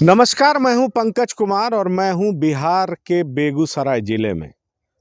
नमस्कार, मैं हूं पंकज कुमार और मैं हूं बिहार के बेगूसराय ज़िले में,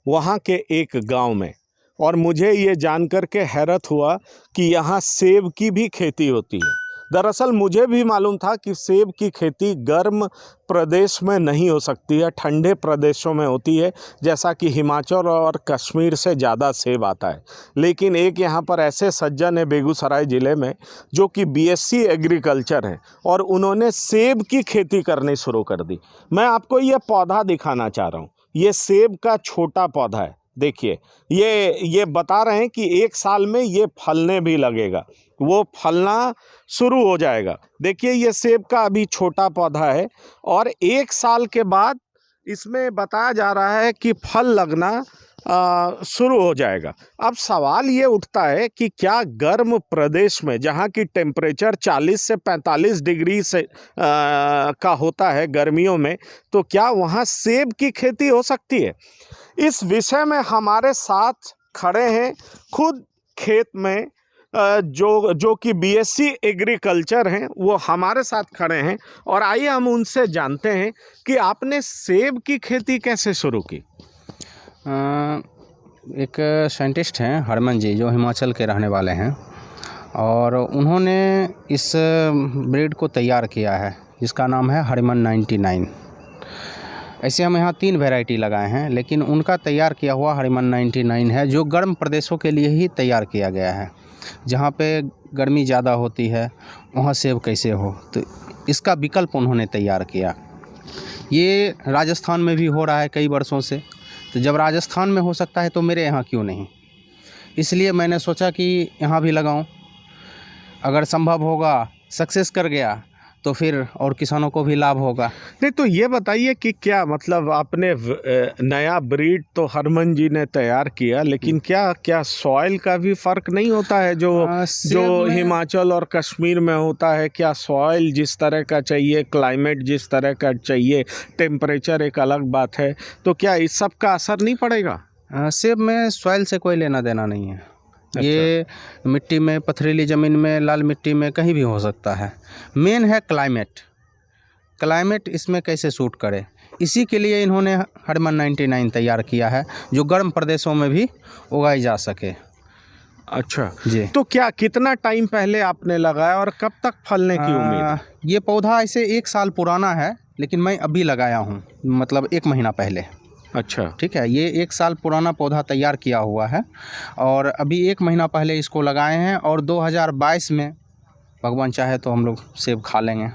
वहां के एक गांव में। और मुझे ये जानकर के हैरत हुआ कि यहाँ सेब की भी खेती होती है। दरअसल मुझे भी मालूम था कि सेब की खेती गर्म प्रदेश में नहीं हो सकती है, ठंडे प्रदेशों में होती है, जैसा कि हिमाचल और कश्मीर से ज़्यादा सेब आता है। लेकिन एक यहाँ पर ऐसे सज्जन है बेगूसराय ज़िले में जो कि बीएससी एग्रीकल्चर है और उन्होंने सेब की खेती करनी शुरू कर दी। मैं आपको ये पौधा दिखाना चाह रहा हूँ। ये सेब का छोटा पौधा है। देखिए, ये बता रहे हैं कि 1 साल में ये फलने भी लगेगा, वो फलना शुरू हो जाएगा। देखिए, ये सेब का अभी छोटा पौधा है और 1 साल के बाद इसमें बताया जा रहा है कि फल लगना शुरू हो जाएगा। अब सवाल ये उठता है कि क्या गर्म प्रदेश में, जहाँ की टेम्परेचर 40 से 45 डिग्री से का होता है गर्मियों में, तो क्या वहाँ सेब की खेती हो सकती है? इस विषय में हमारे साथ खड़े हैं खुद खेत में जो कि बीएससी एग्रीकल्चर हैं, वो हमारे साथ खड़े हैं। और आइए हम उनसे जानते हैं कि आपने सेब की खेती कैसे शुरू की। एक साइंटिस्ट हैं हरमन जी, जो हिमाचल के रहने वाले हैं, और उन्होंने इस ब्रीड को तैयार किया है जिसका नाम है हरमन 99। ऐसे हम यहाँ 3 वैरायटी लगाए हैं, लेकिन उनका तैयार किया हुआ हरमन 99 है, जो गर्म प्रदेशों के लिए ही तैयार किया गया है। जहाँ पे गर्मी ज़्यादा होती है वहाँ सेब कैसे हो, तो इसका विकल्प उन्होंने तैयार किया। ये राजस्थान में भी हो रहा है कई वर्षों से, तो जब राजस्थान में हो सकता है तो मेरे यहाँ क्यों नहीं। इसलिए मैंने सोचा कि यहाँ भी लगाऊं। अगर संभव होगा, सक्सेस कर गया, तो फिर और किसानों को भी लाभ होगा। नहीं, तो ये बताइए कि क्या मतलब आपने नया ब्रीड तो हरमन जी ने तैयार किया, लेकिन क्या सॉइल का भी फ़र्क नहीं होता है जो हिमाचल और कश्मीर में होता है? क्या सॉइल जिस तरह का चाहिए, क्लाइमेट जिस तरह का चाहिए, टेम्परेचर एक अलग बात है, तो क्या इस सब का असर नहीं पड़ेगा? सेब में सॉइल से कोई लेना देना नहीं है। ये मिट्टी में, पथरीली ज़मीन में, लाल मिट्टी में, कहीं भी हो सकता है। मेन है क्लाइमेट इसमें कैसे सूट करे, इसी के लिए इन्होंने हरमन 99 तैयार किया है, जो गर्म प्रदेशों में भी उगाई जा सके। अच्छा जी। तो क्या कितना टाइम पहले आपने लगाया और कब तक फलने की उम्मीद है? ये पौधा ऐसे 1 साल पुराना है, लेकिन मैं अभी लगाया हूँ, मतलब 1 महीना पहले। अच्छा, ठीक है। ये 1 साल पुराना पौधा तैयार किया हुआ है और अभी 1 महीना पहले इसको लगाए हैं, और 2022 में भगवान चाहे तो हम लोग सेब खा लेंगे।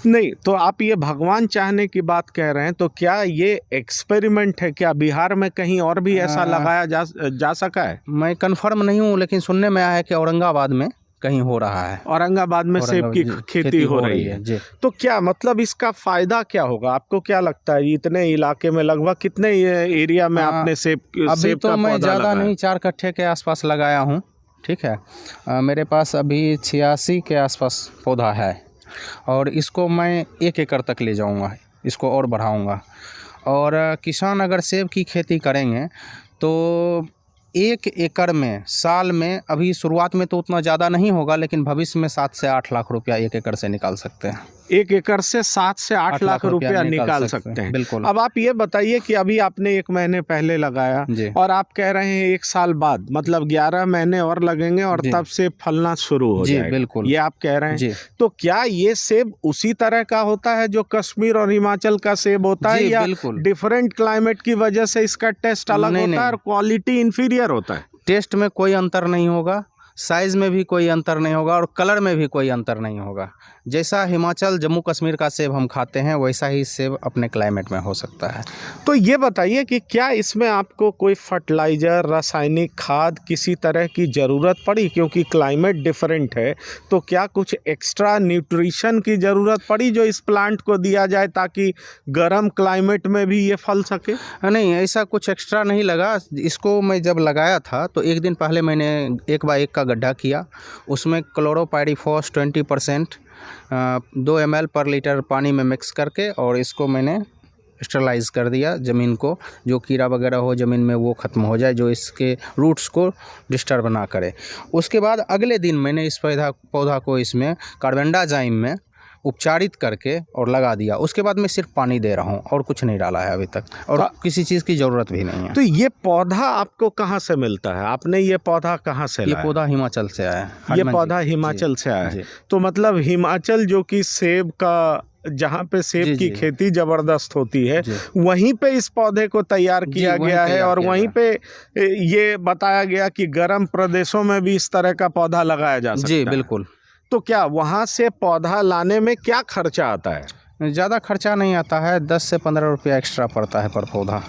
नहीं, तो आप ये भगवान चाहने की बात कह रहे हैं, तो क्या ये एक्सपेरिमेंट है? क्या बिहार में कहीं और भी ऐसा लगाया जा सका है? मैं कंफर्म नहीं हूँ, लेकिन सुनने में आया है कि औरंगाबाद में कहीं हो रहा है। औरंगाबाद में सेब की खेती हो रही है जी। तो क्या मतलब इसका फायदा क्या होगा? आपको क्या लगता है? इतने इलाके में लगभग कितने एरिया में आपने सेब अभी तो का मैं पौधा ज़्यादा लगाया? नहीं, 4 कट्ठे के आसपास लगाया हूँ। ठीक है। मेरे पास अभी 86 के आसपास पौधा है, और इसको मैं 1 एकड़ तक ले जाऊँगा, इसको और बढ़ाऊँगा। और किसान अगर सेब की खेती करेंगे तो 1 एकड़ में साल में, अभी शुरुआत में तो उतना ज़्यादा नहीं होगा, लेकिन भविष्य में 7 से 8 लाख रुपया 1 एकड़ से निकाल सकते हैं। 1 एकड़ से 7 से 8 लाख रुपया निकाल सकते हैं। बिल्कुल। अब आप ये बताइए कि अभी आपने 1 महीने पहले लगाया और आप कह रहे हैं 1 साल बाद, मतलब 11 महीने और लगेंगे और तब से फलना शुरू हो जाएगा। बिल्कुल, ये आप कह रहे हैं। तो क्या ये सेब उसी तरह का होता है जो कश्मीर और हिमाचल का सेब होता है, या डिफरेंट क्लाइमेट की वजह से इसका टेस्ट अलग होता है और क्वालिटी इंफीरियर होता है? टेस्ट में कोई अंतर नहीं होगा, साइज़ में भी कोई अंतर नहीं होगा, और कलर में भी कोई अंतर नहीं होगा। जैसा हिमाचल, जम्मू कश्मीर का सेब हम खाते हैं, वैसा ही सेब अपने क्लाइमेट में हो सकता है। तो ये बताइए कि क्या इसमें आपको कोई फर्टिलाइज़र, रासायनिक खाद, किसी तरह की ज़रूरत पड़ी? क्योंकि क्लाइमेट डिफरेंट है, तो क्या कुछ एक्स्ट्रा न्यूट्रिशन की ज़रूरत पड़ी जो इस प्लांट को दिया जाए ताकि गर्म क्लाइमेट में भी ये फल सके? नहीं, ऐसा कुछ एक्स्ट्रा नहीं लगा। इसको मैं जब लगाया था तो 1 दिन पहले मैंने 1x1 का गड्ढा किया, उसमें क्लोरोपाइरीफॉस 20% 2 ml पर लीटर पानी में मिक्स करके, और इसको मैंने स्टरलाइज़ कर दिया ज़मीन को, जो कीड़ा वगैरह हो ज़मीन में वो ख़त्म हो जाए, जो इसके रूट्स को डिस्टर्ब ना करे। उसके बाद अगले दिन मैंने इस पौधा को इसमें कार्बेंडाज़ाइम में उपचारित करके और लगा दिया। उसके बाद मैं सिर्फ पानी दे रहा हूँ और कुछ नहीं डाला है अभी तक, और किसी चीज़ की ज़रूरत भी नहीं है। तो ये पौधा आपको कहाँ से मिलता है? आपने ये पौधा कहाँ से ये लाया? पौधा हिमाचल से आया है। ये हनुमान जी। पौधा हिमाचल से आया जी। है। तो मतलब हिमाचल जो कि सेब का, जहाँ पे सेब जी, की जी। खेती जबरदस्त होती है, जी। वहीं पे इस पौधे को तैयार जी, किया वहीं गया है तैयार और किया वहीं गया। पे ये बताया गया कि गर्म प्रदेशों में भी इस तरह का पौधा लगाया जा सकता जी है। बिल्कुल। तो क्या वहाँ से पौधा लाने में क्या खर्चा आता है? ज़्यादा खर्चा नहीं आता है, 10 से 15 रुपया एक्स्ट्रा पड़ता है पर पौधा।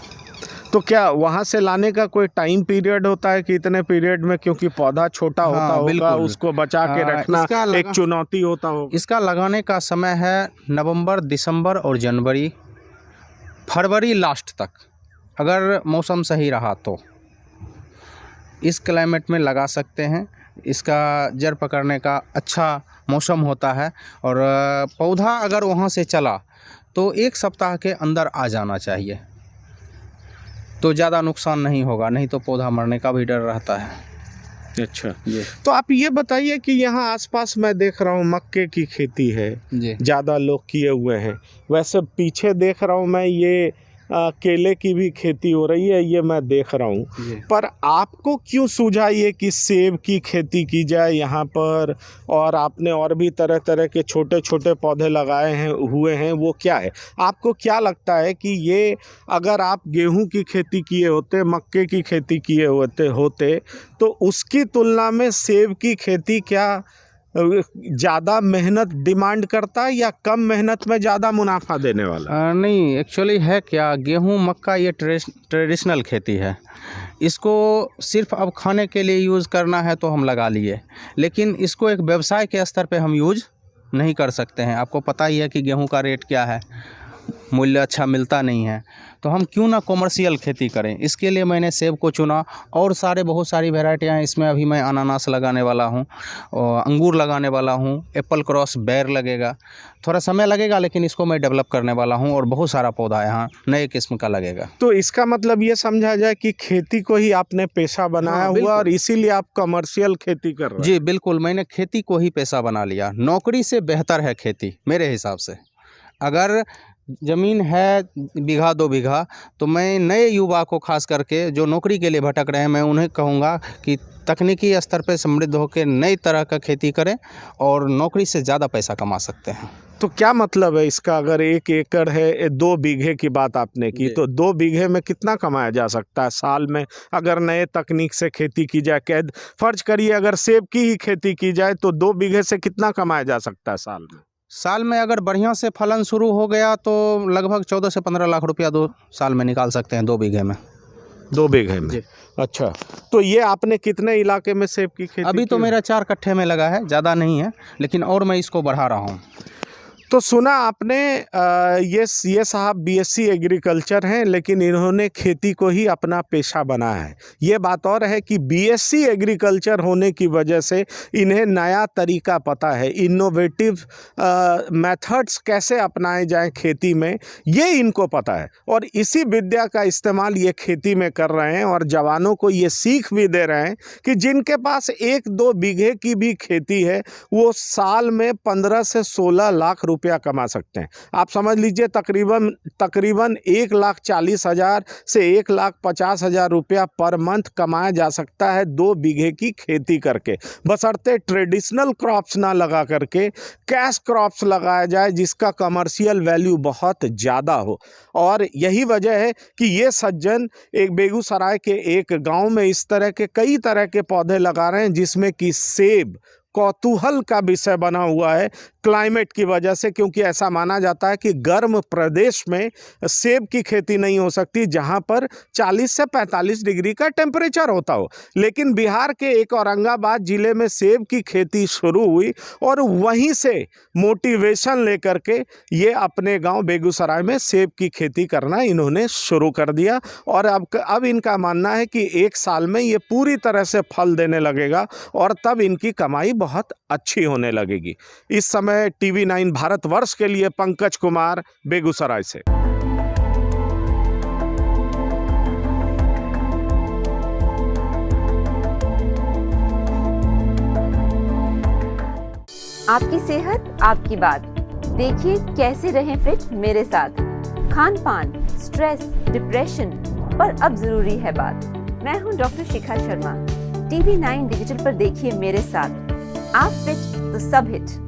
तो क्या वहाँ से लाने का कोई टाइम पीरियड होता है कि इतने पीरियड में, क्योंकि पौधा छोटा होता हाँ, होगा, बिल्कुल। उसको बचा के रखना एक चुनौती होता होगा? इसका लगाने का समय है नवंबर, दिसंबर और जनवरी, फरवरी लास्ट तक, अगर मौसम सही रहा तो इस क्लाइमेट में लगा सकते हैं। इसका जड़ पकड़ने का अच्छा मौसम होता है, और पौधा अगर वहाँ से चला तो 1 सप्ताह के अंदर आ जाना चाहिए, तो ज़्यादा नुकसान नहीं होगा, नहीं तो पौधा मरने का भी डर रहता है। अच्छा जी तो आप ये बताइए कि यहाँ आसपास मैं देख रहा हूँ मक्के की खेती है, जी ज़्यादा लोग किए हुए हैं। वैसे पीछे देख रहा हूँ मैं, ये केले की भी खेती हो रही है, ये मैं देख रहा हूँ। जी। पर आपको क्यों सूझा ये कि सेब की खेती की जाए यहाँ पर? और आपने और भी तरह तरह के छोटे छोटे पौधे लगाए हैं, हुए हैं, वो क्या है? आपको क्या लगता है कि ये, अगर आप गेहूं की खेती किए होते, मक्के की खेती किए होते तो उसकी तुलना में सेब की खेती क्या ज़्यादा मेहनत डिमांड करता है या कम मेहनत में ज़्यादा मुनाफा देने वाला? नहीं, एक्चुअली है क्या, गेहूं मक्का ये ट्रेडिशनल खेती है। इसको सिर्फ अब खाने के लिए यूज़ करना है तो हम लगा लिए, लेकिन इसको एक व्यवसाय के स्तर पे हम यूज़ नहीं कर सकते हैं। आपको पता ही है कि गेहूं का रेट क्या है, मूल्य अच्छा मिलता नहीं है, तो हम क्यों ना कॉमर्शियल खेती करें। इसके लिए मैंने सेब को चुना, और बहुत सारी वैरायटियाँ हैं इसमें। अभी मैं अनानास लगाने वाला हूँ, और अंगूर लगाने वाला हूँ, एप्पल क्रॉस बेर लगेगा। थोड़ा समय लगेगा, लेकिन इसको मैं डेवलप करने वाला हूँ, और बहुत सारा पौधा यहाँ नए किस्म का लगेगा। तो इसका मतलब ये समझा जाए कि खेती को ही आपने पेशा बनाया हुआ, और इसीलिए आप कमर्शियल खेती कर रहे हैं? जी बिल्कुल, मैंने खेती को ही पेशा बना लिया। नौकरी से बेहतर है खेती मेरे हिसाब से। अगर ज़मीन है बीघा 2 बीघा, तो मैं नए युवा को खास करके जो नौकरी के लिए भटक रहे हैं, मैं उन्हें कहूँगा कि तकनीकी स्तर पे समृद्ध होकर नई तरह का खेती करें, और नौकरी से ज़्यादा पैसा कमा सकते हैं। तो क्या मतलब है इसका? अगर 1 एकड़ है, 2 बीघे की बात आपने की, तो 2 बीघे में कितना कमाया जा सकता है साल में, अगर नए तकनीक से खेती की जाए? कैद फर्ज करिए अगर सेब की ही खेती की जाए तो 2 बीघे से कितना कमाया जा सकता है साल में? साल में अगर बढ़िया से फलन शुरू हो गया तो लगभग 14 से 15 लाख रुपया 2 साल में निकाल सकते हैं, 2 बीघे में। 2 बीघे में? अच्छा, तो ये आपने कितने इलाके में सेब की खेती अभी तो की? मेरा 4 कट्ठे में लगा है, ज़्यादा नहीं है, लेकिन और मैं इसको बढ़ा रहा हूँ। तो सुना आपने, ये साहब बीएससी एग्रीकल्चर हैं, लेकिन इन्होंने खेती को ही अपना पेशा बनाया है। ये बात और है कि बीएससी एग्रीकल्चर होने की वजह से इन्हें नया तरीका पता है, इनोवेटिव मेथड्स कैसे अपनाए जाएं खेती में, ये इनको पता है, और इसी विद्या का इस्तेमाल ये खेती में कर रहे हैं, और जवानों को ये सीख भी दे रहे हैं कि जिनके पास 1-2 बीघे की भी खेती है, वो साल में 15 से 16 लाख रुपया कमा सकते हैं। आप समझ लीजिए तकरीबन 1,40,000 से 1,50,000 रुपया पर मंथ कमाया जा सकता है 2 बीघे की खेती करके, बशर्ते ट्रेडिशनल क्रॉप्स ना लगा करके कैश क्रॉप्स लगाया जाए जिसका कमर्शियल वैल्यू बहुत ज़्यादा हो। और यही वजह है कि ये सज्जन एक बेगूसराय के एक गांव में इस तरह के कई तरह के पौधे लगा रहे हैं, जिसमें कि सेब कौतूहल का विषय बना हुआ है क्लाइमेट की वजह से, क्योंकि ऐसा माना जाता है कि गर्म प्रदेश में सेब की खेती नहीं हो सकती जहां पर 40 से 45 डिग्री का टेम्परेचर होता हो। लेकिन बिहार के एक औरंगाबाद ज़िले में सेब की खेती शुरू हुई, और वहीं से मोटिवेशन लेकर के ये अपने गांव बेगूसराय में सेब की खेती करना इन्होंने शुरू कर दिया। और अब इनका मानना है कि 1 साल में ये पूरी तरह से फल देने लगेगा, और तब इनकी कमाई बहुत अच्छी होने लगेगी। इस समय TV9 भारतवर्ष के लिए पंकज कुमार, बेगूसराय से। आपकी सेहत आपकी बात। देखिए कैसे रहें फिट मेरे साथ। खान पान, स्ट्रेस, डिप्रेशन पर अब जरूरी है बात। मैं हूं doctor Shikha Sharma. TV9 digital पर देखिए मेरे साथ। आप फिट तो सब हिट।